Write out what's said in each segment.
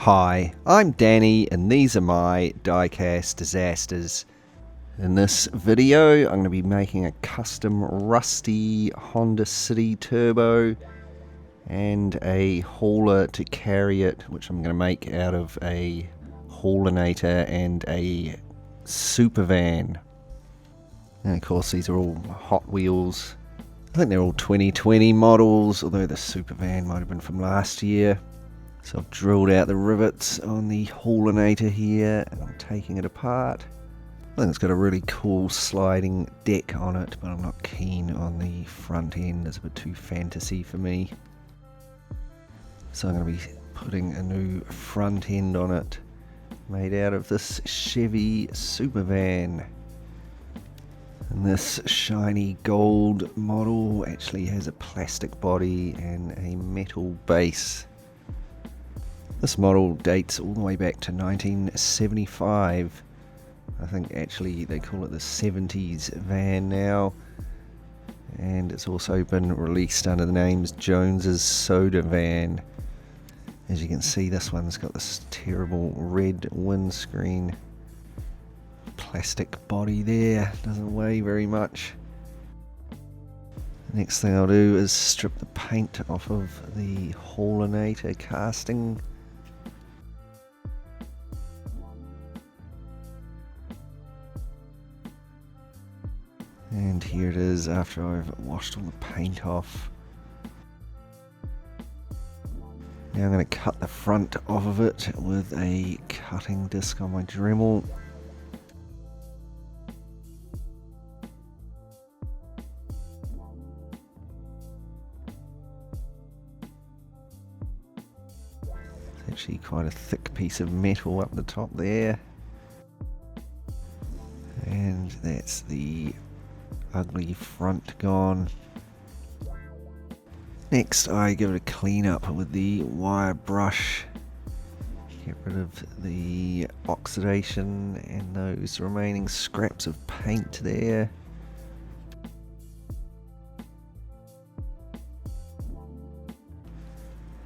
Hi, I'm Danny and these are my Diecast Disasters. In this video I'm going to be making a custom rusty Honda City Turbo and a hauler to carry it, which I'm going to make out of a Haulinator and a super van. And of course these are all Hot Wheels. I think they're all 2020 models, although the super van might have been from last year. So I've drilled out the rivets on the Haulinator here and I'm taking it apart. I think it's got a really cool sliding deck on it, but I'm not keen on the front end. It's a bit too fantasy for me. So I'm going to be putting a new front end on it, made out of this Chevy super van. And this shiny gold model actually has a plastic body and a metal base. This model dates all the way back to 1975. I think actually they call it the 70s van now. And it's also been released under the names Jones's Soda Van. As you can see, this one's got this terrible red windscreen. Plastic body there, doesn't weigh very much. Next thing I'll do is strip the paint off of the Haulinator casting. And here it is after I've washed all the paint off. Now I'm going to cut the front off of it with a cutting disc on my Dremel. It's actually quite a thick piece of metal up the top there. And that's the ugly front gone. Next I give it a clean up with the wire brush. Get rid of the oxidation and those remaining scraps of paint there.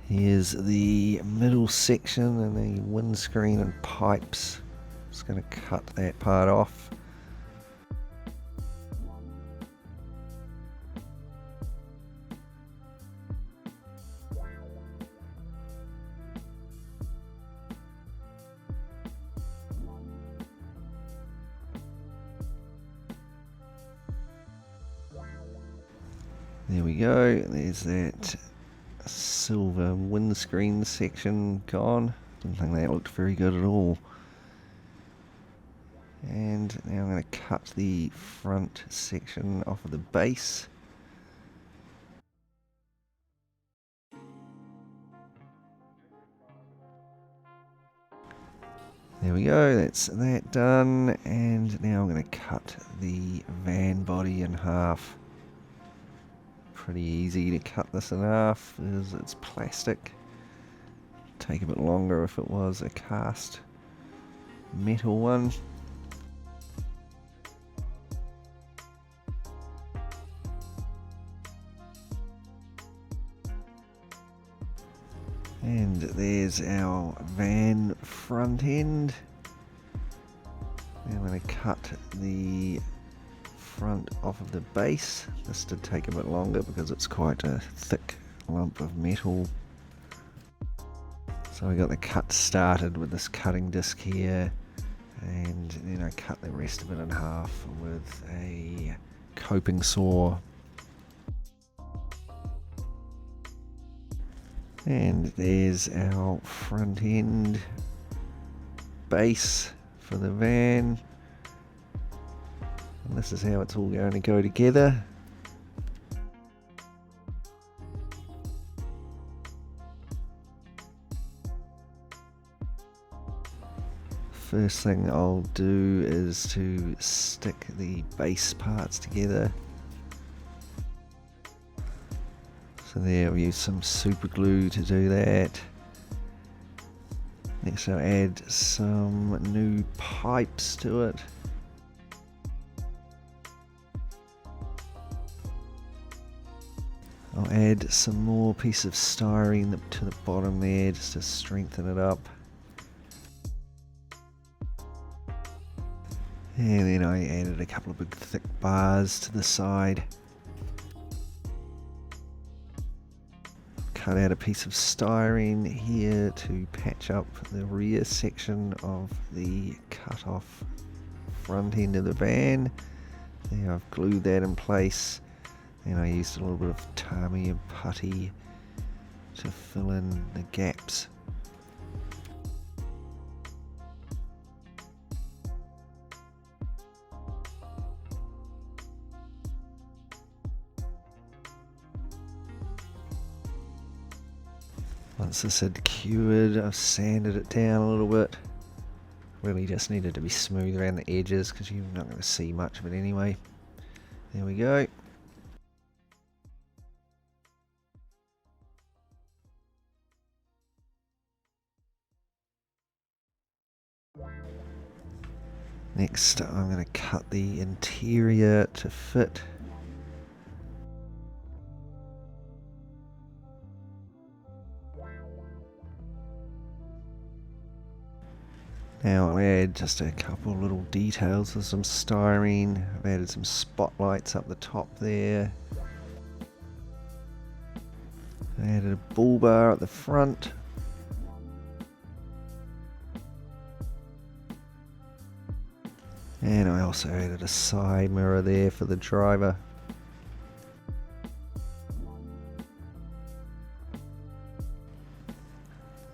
Here's the middle section and the windscreen and pipes. Just going to cut that part off. There we go, there's that silver windscreen section gone. Didn't think that looked very good at all. And now I'm going to cut the front section off of the base. There we go, that's that done. And now I'm going to cut the van body in half. Pretty easy to cut this in half because it's plastic. Take a bit longer if it was a cast metal one. And there's our van front end. Now I'm going to cut the front off of the base. This did take a bit longer because it's quite a thick lump of metal. So we got the cut started with this cutting disc here, and then I cut the rest of it in half with a coping saw. And there's our front end base for the van. And this is how it's all going to go together. First thing I'll do is to stick the base parts together. So there, I'll use some super glue to do that. Next I'll add some new pipes to it. I'll add some more piece of styrene to the bottom there just to strengthen it up. And then I added a couple of big thick bars to the side. Cut out a piece of styrene here to patch up the rear section of the cut off front end of the van. There, I've glued that in place, and I used a little bit of Tamiya putty to fill in the gaps. Once this had cured, I've sanded it down a little bit. Really just needed to be smooth around the edges because you're not going to see much of it anyway. There we go. Next, I'm going to cut the interior to fit. Now I'll add just a couple of little details with some styrene. I've added some spotlights up the top there. I added a bull bar at the front. And I also added a side mirror there for the driver.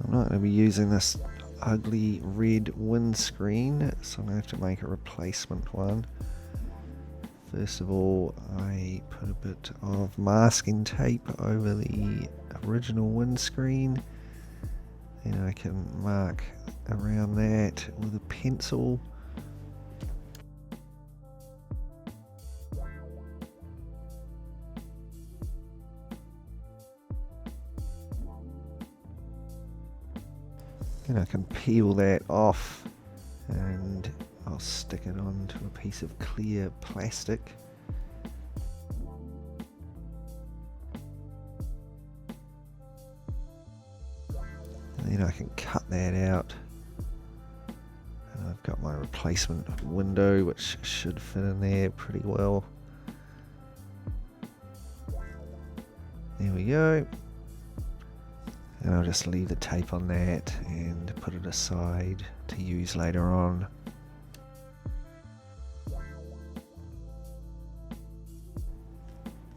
I'm not going to be using this ugly red windscreen, so I'm going to have to make a replacement one. First of all, I put a bit of masking tape over the original windscreen, and I can mark around that with a pencil. And I can peel that off, and I'll stick it onto a piece of clear plastic. And then I can cut that out. And I've got my replacement window, which should fit in there pretty well. There we go. And I'll just leave the tape on that and put it aside to use later on.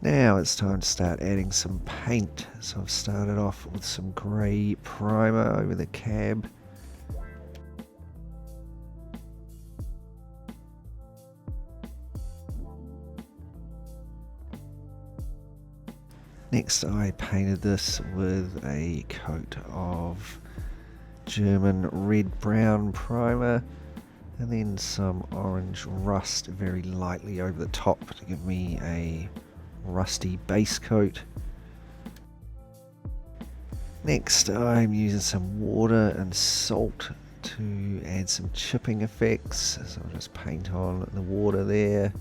Now it's time to start adding some paint. So I've started off with some grey primer over the cab. Next, I painted this with a coat of German red-brown primer, and then some orange rust very lightly over the top to give me a rusty base coat. Next, I'm using some water and salt to add some chipping effects, so I'll just paint on the water there.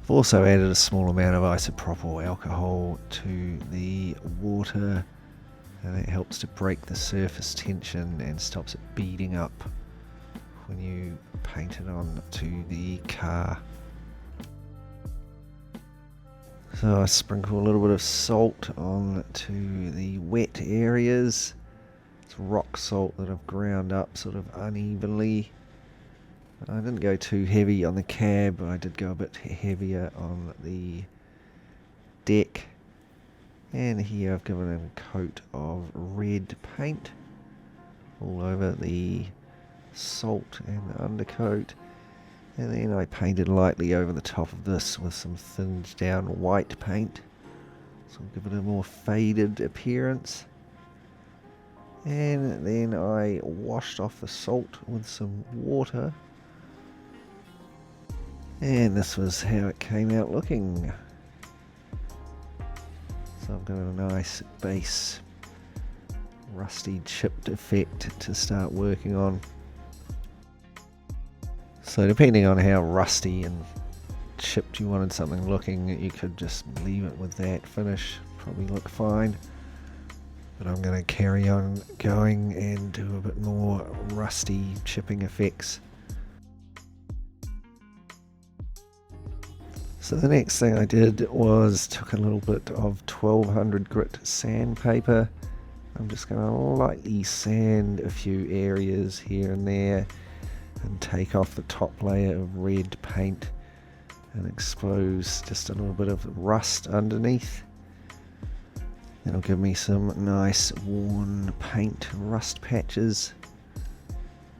I've also added a small amount of isopropyl alcohol to the water, and that helps to break the surface tension and stops it beading up when you paint it on to the car. So I sprinkle a little bit of salt on to the wet areas. It's rock salt that I've ground up sort of unevenly. I didn't go too heavy on the cab, but I did go a bit heavier on the deck. And here I've given it a coat of red paint all over the salt and the undercoat. And then I painted lightly over the top of this with some thinned down white paint. So I'll give it a more faded appearance. And then I washed off the salt with some water. And this was how it came out looking. So I've got a nice base rusty chipped effect to start working on. So depending on how rusty and chipped you wanted something looking, you could just leave it with that finish, probably look fine. But I'm going to carry on going and do a bit more rusty chipping effects. So the next thing I did was took a little bit of 1200 grit sandpaper. I'm just going to lightly sand a few areas here and there and take off the top layer of red paint and expose just a little bit of rust underneath. That'll give me some nice worn paint rust patches.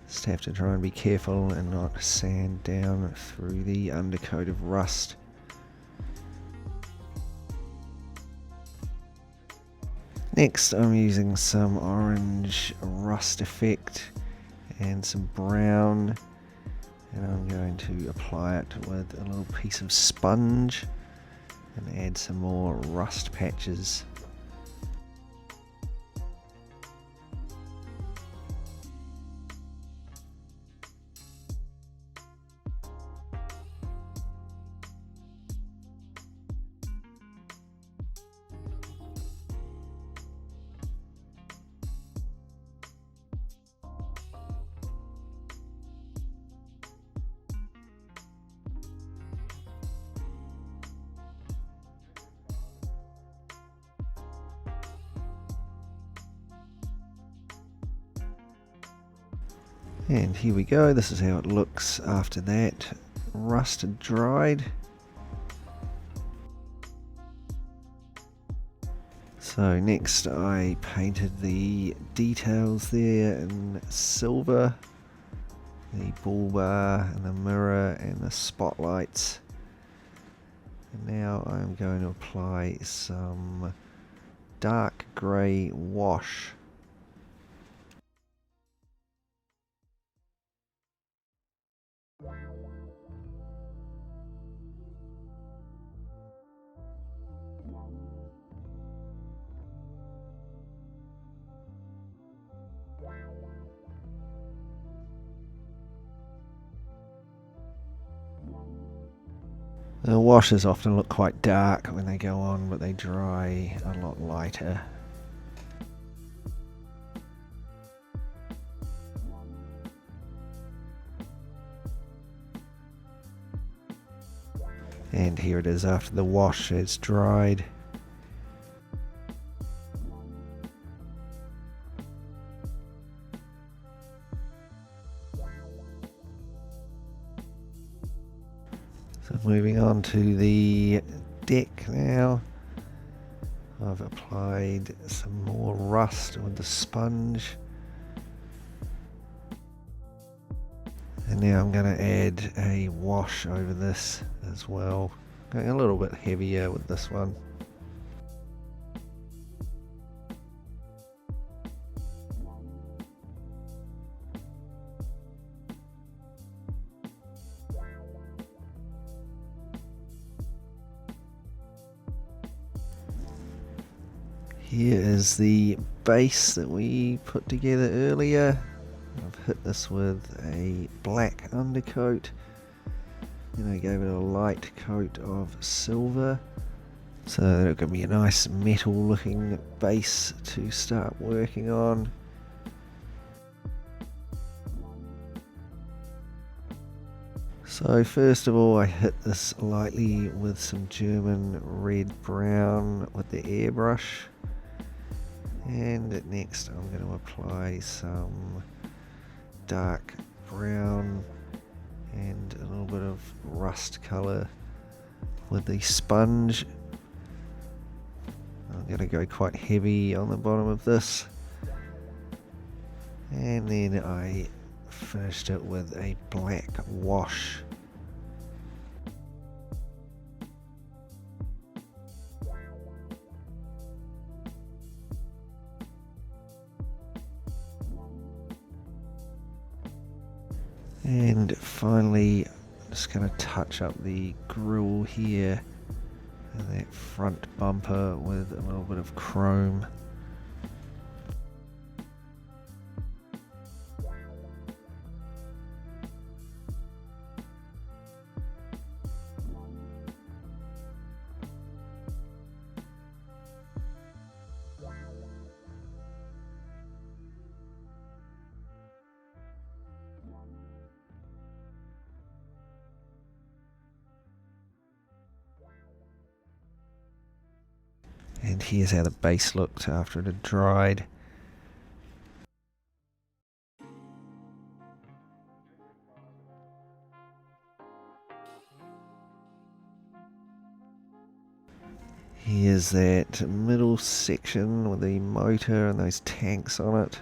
Just have to try and be careful and not sand down through the undercoat of rust. Next I'm using some orange rust effect and some brown, and I'm going to apply it with a little piece of sponge and add some more rust patches. And here we go, this is how it looks after that rust had dried. So next I painted the details there in silver, the bull bar and the mirror and the spotlights. And now I'm going to apply some dark grey wash. The washes often look quite dark when they go on, but they dry a lot lighter. And here it is after the wash has dried. So moving on to the deck now. I've applied some more rust with the sponge. And now I'm going to add a wash over this as well. Going a little bit heavier with this one. Here is the base that we put together earlier. I've hit this with a black undercoat, and I gave it a light coat of silver, so that'll give me a nice metal looking base to start working on. So first of all I hit this lightly with some German red brown with the airbrush, and next I'm going to apply some dark brown and a little bit of rust colour with the sponge. I'm going to go quite heavy on the bottom of this, and then I finished it with a black wash. And finally, I'm just going to touch up the grille here and that front bumper with a little bit of chrome. And here's how the base looked after it had dried. Here's that middle section with the motor and those tanks on it.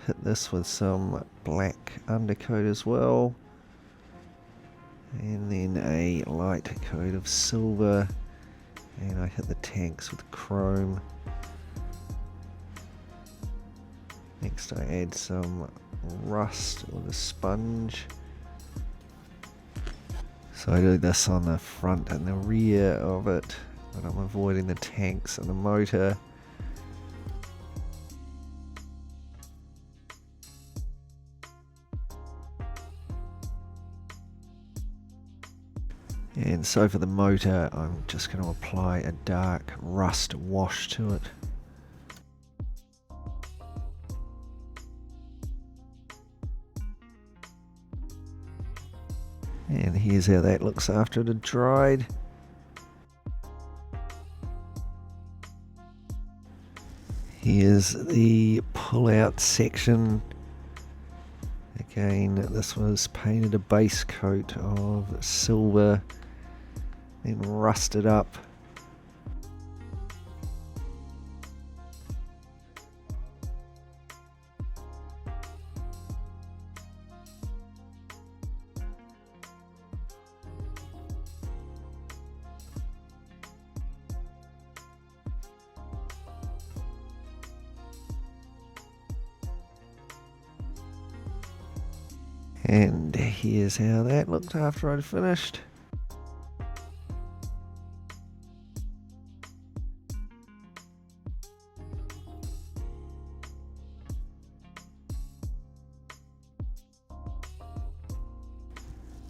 Hit this with some black undercoat as well. And then a light coat of silver. And I hit the tanks with chrome. Next I add some rust with a sponge. So I do this on the front and the rear of it, but I'm avoiding the tanks and the motor. And so for the motor, I'm just going to apply a dark rust wash to it. And here's how that looks after it had dried. Here's the pull-out section. Again, this was painted a base coat of silver, then rusted up. And here's how that looked after I'd finished.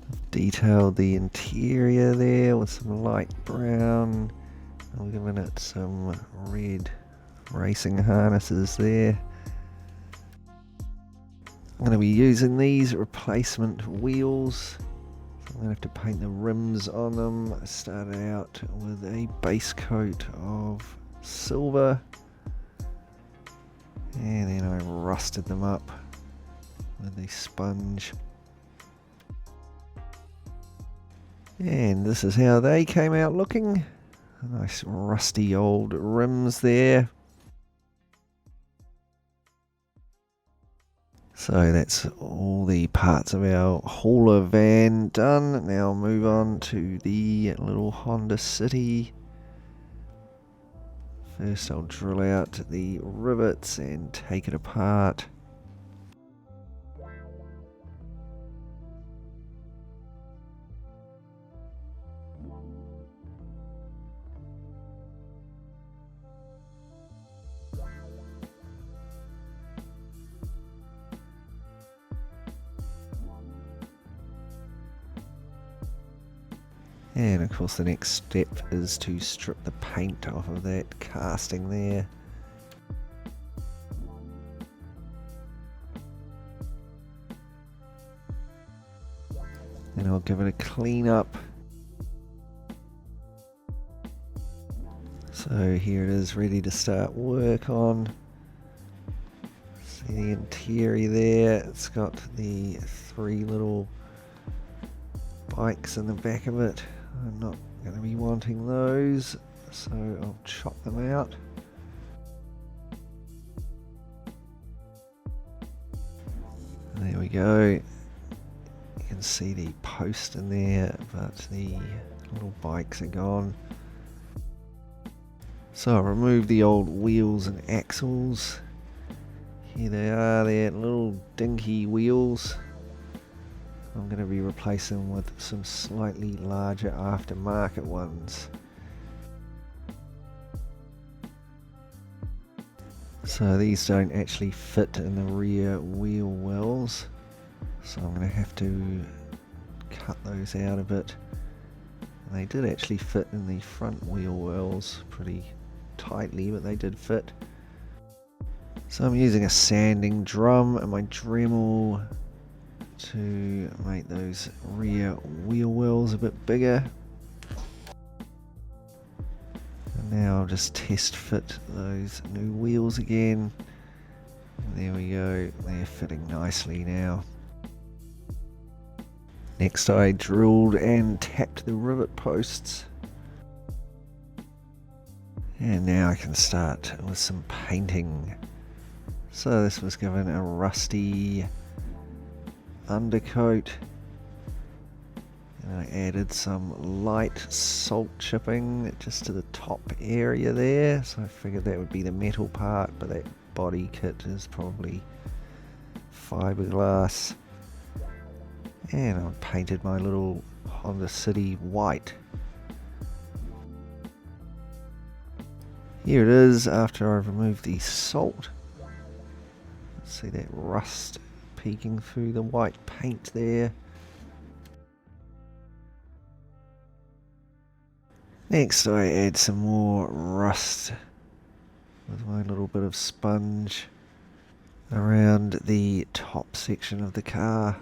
I've detailed the interior there with some light brown. I'm giving it some red racing harnesses there. I'm going to be using these replacement wheels. So I'm going to have to paint the rims on them. I started out with a base coat of silver and then I rusted them up with a sponge. And this is how they came out looking. Nice rusty old rims there. So that's all the parts of our hauler van done. Now I'll move on to the little Honda City. First I'll drill out the rivets and take it apart. And of course the next step is to strip the paint off of that casting there. And I'll give it a clean up. So here it is, ready to start work on. See the interior there, it's got the 3 little bikes in the back of it. I'm not going to be wanting those, so I'll chop them out. There we go. You can see the post in there, but the little bikes are gone. So I'll remove the old wheels and axles. Here they are, they're little dinky wheels. I'm going to be replacing them with some slightly larger aftermarket ones. So these don't actually fit in the rear wheel wells, so I'm going to have to cut those out a bit. And they did actually fit in the front wheel wells pretty tightly, but they did fit. So I'm using a sanding drum and my Dremel to make those rear wheel wells a bit bigger. And Now I'll just test fit those new wheels again. There we go, they're fitting nicely now. Next I drilled and tapped the rivet posts. And now I can start with some painting. So this was given a rusty undercoat. And I added some light salt chipping just to the top area there. So I figured that would be the metal part, but that body kit is probably fiberglass. And I painted my little Honda City white. Here it is after I've removed the salt. Let's see that rust peeking through the white paint there. Next I add some more rust with my little bit of sponge around the top section of the car.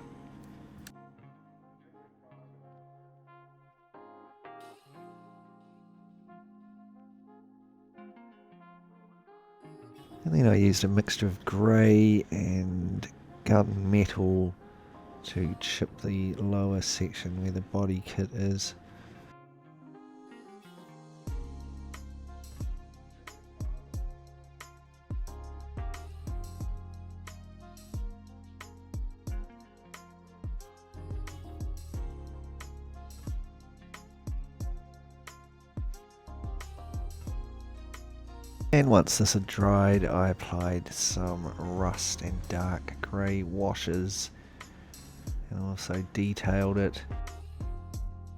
And then I used a mixture of grey and gunmetal to chip the lower section where the body kit is. And once this had dried, I applied some rust and dark grey washes and also detailed it.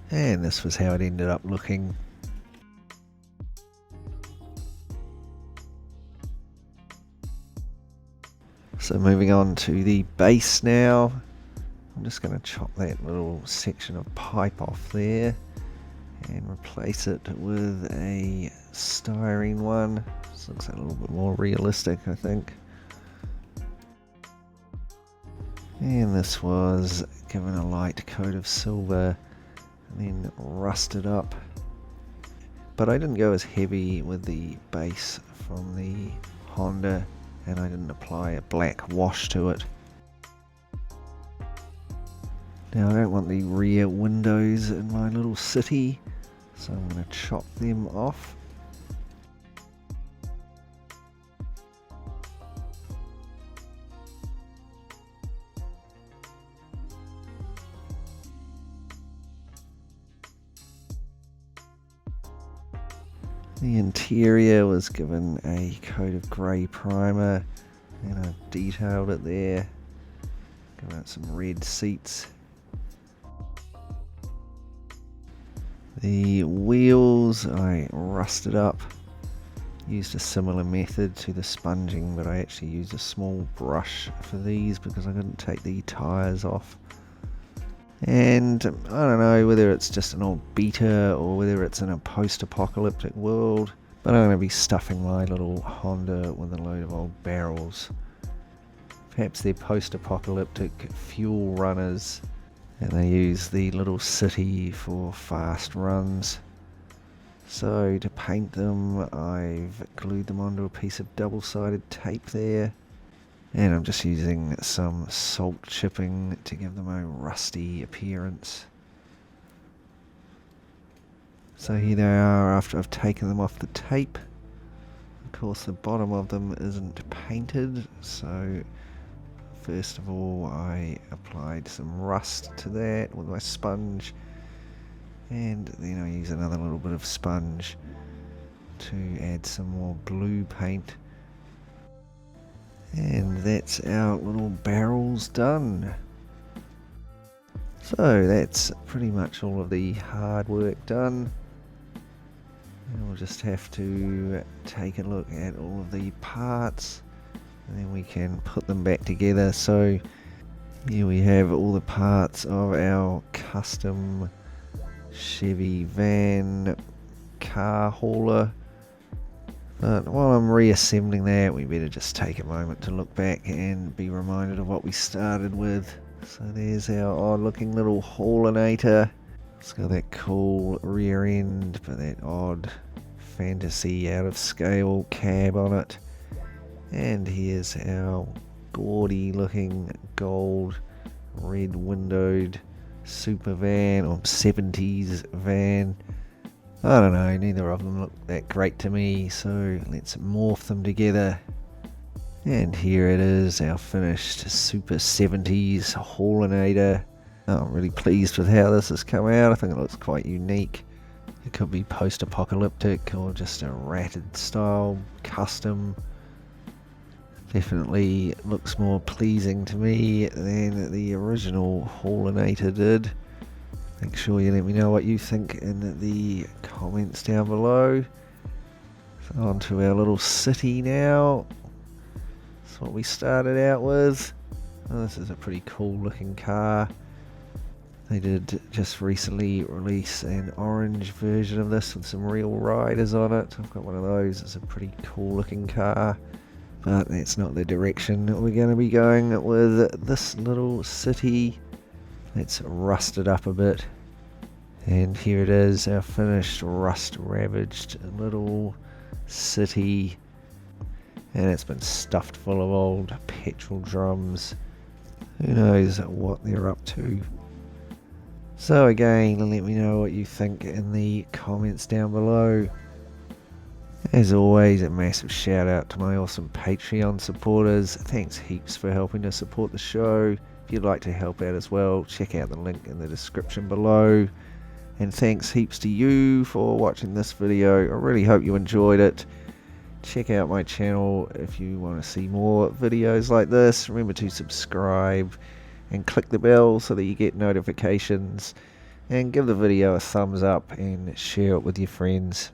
And this was how it ended up looking. So moving on to the base now. I'm just going to chop that little section of pipe off there and replace it with a styrene one. This looks a little bit more realistic, I think. And this was given a light coat of silver and then rusted up. But I didn't go as heavy with the base from the Honda, and I didn't apply a black wash to it. Now I don't want the rear windows in my little city, so I'm going to chop them off. The interior was given a coat of grey primer and I detailed it there. Given it some red seats. The wheels I rusted up. Used a similar method to the sponging, but I actually used a small brush for these because I couldn't take the tyres off. And I don't know whether it's just an old beta or whether it's in a post-apocalyptic world, but I'm going to be stuffing my little Honda with a load of old barrels. Perhaps they're post-apocalyptic fuel runners and they use the little city for fast runs. So to paint them, I've glued them onto a piece of double-sided tape there. And I'm just using some salt chipping to give them a rusty appearance. So here they are after I've taken them off the tape. Of course the bottom of them isn't painted, so first of all I applied some rust to that with my sponge, and then I use another little bit of sponge to add some more blue paint. And that's our little barrels done. So that's pretty much all of the hard work done. And we'll just have to take a look at all of the parts and then we can put them back together. So here we have all the parts of our custom Chevy van car hauler. But while I'm reassembling that, we better just take a moment to look back and be reminded of what we started with. So there's our odd looking little Haulinator. It's got that cool rear end, but that odd fantasy out of scale cab on it. And here's our gaudy looking gold red windowed super van, or 70s van. I don't know, neither of them look that great to me, so let's morph them together. And here it is, our finished super 70s Haulinator. I'm really pleased with how this has come out. I think it looks quite unique. It could be post-apocalyptic or just a ratted style custom. Definitely looks more pleasing to me than the original Haulinator did. Make sure you let me know what you think in the comments down below. So on to our little city now. That's what we started out with. Oh, this is a pretty cool looking car. They did just recently release an orange version of this with some real riders on it. I've got one of those. It's a pretty cool looking car. But that's not the direction we're going to be going with this little city. It's rusted up a bit. And here it is, our finished rust-ravaged little city. And it's been stuffed full of old petrol drums. Who knows what they're up to. So again, let me know what you think in the comments down below. As always, a massive shout out to my awesome Patreon supporters. Thanks heaps for helping to support the show. If you'd like to help out as well, check out the link in the description below. And thanks heaps to you for watching this video. I really hope you enjoyed it. Check out my channel if you want to see more videos like this. Remember to subscribe and click the bell so that you get notifications. And give the video a thumbs up and share it with your friends.